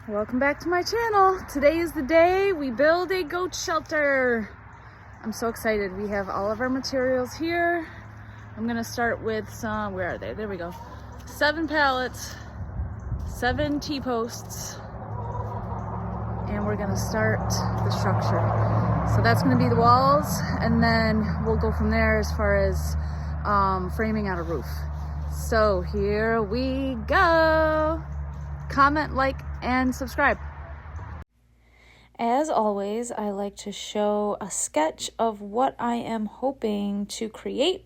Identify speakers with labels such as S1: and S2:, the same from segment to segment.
S1: Welcome back to my channel. Today is the day we build a goat shelter. I'm so excited. We have all of our materials here. I'm gonna start with some, where are they? There we go. 7 pallets, 7 T-posts, and we're gonna start the structure. So that's gonna be the walls, and then we'll go from there as far as framing out a roof. So here we go. Comment, like, and subscribe. As always, I like to show a sketch of what I am hoping to create.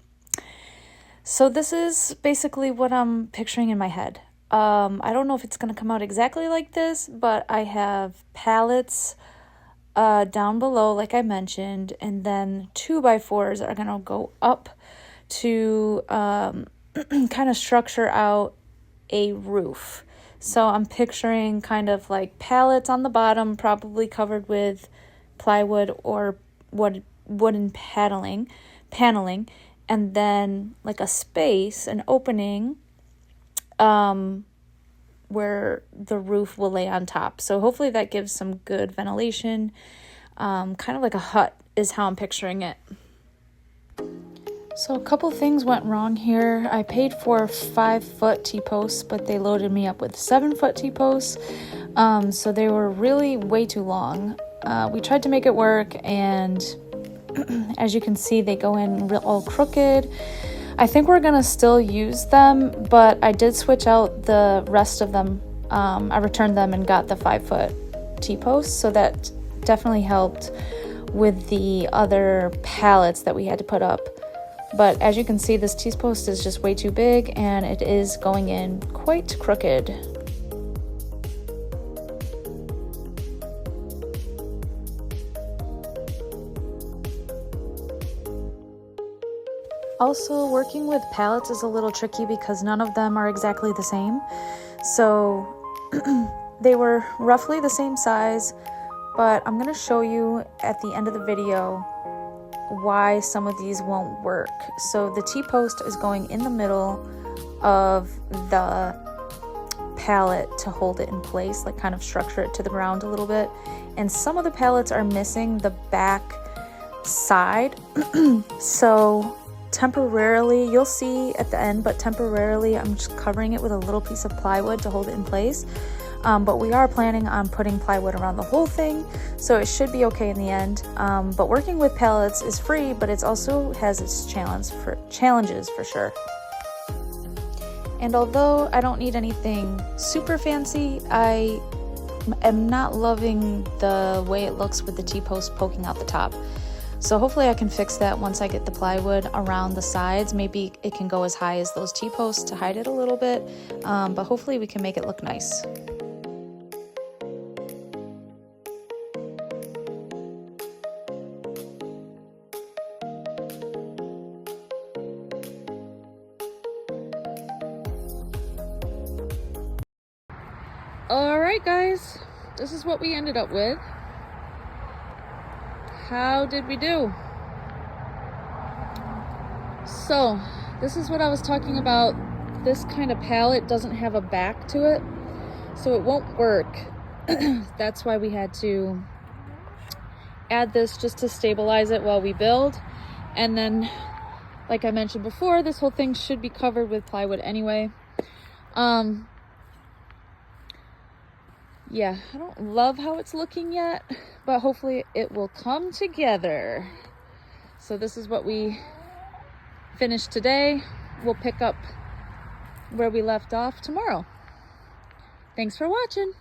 S1: So this is basically what I'm picturing in my head. I don't know if it's going to come out exactly like this, but I have pallets down below, like I mentioned, and then 2x4s are going to go up to kind of structure out a roof. So I'm picturing kind of like pallets on the bottom, probably covered with plywood or wooden paneling, and then like a space, an opening, where the roof will lay on top. So hopefully that gives some good ventilation. Kind of like a hut is how I'm picturing it. So a couple things went wrong here. I paid for 5-foot T-posts, but they loaded me up with 7-foot T-posts. So they were really way too long. We tried to make it work, and as you can see, they go in all crooked. I think we're gonna still use them, but I did switch out the rest of them. I returned them and got the 5-foot T-posts, so that definitely helped with the other pallets that we had to put up. But as you can see, this T-post is just way too big, and it is going in quite crooked. Also, working with pallets is a little tricky because none of them are exactly the same. So they were roughly the same size, but I'm going to show you at the end of the video why some of these won't work. So the T-post is going in the middle of the pallet to hold it in place, like kind of structure it to the ground a little bit. And some of the pallets are missing the back side. So temporarily, you'll see at the end, but temporarily I'm just covering it with a little piece of plywood to hold it in place. But we are planning on putting plywood around the whole thing, so it should be okay in the end. But working with pallets is free, but it also has its challenges for sure. And although I don't need anything super fancy, I am not loving the way it looks with the T-post poking out the top. So hopefully I can fix that once I get the plywood around the sides. Maybe it can go as high as those T-posts to hide it a little bit, but hopefully we can make it look nice. Alright guys, this is what we ended up with. How did we do? So, this is what I was talking about. This kind of pallet doesn't have a back to it, so it won't work. That's why we had to add this just to stabilize it while we build. And then, like I mentioned before, this whole thing should be covered with plywood anyway. Yeah, I don't love how it's looking yet, but hopefully it will come together. So this is what we finished today. We'll pick up where we left off tomorrow. Thanks for watching.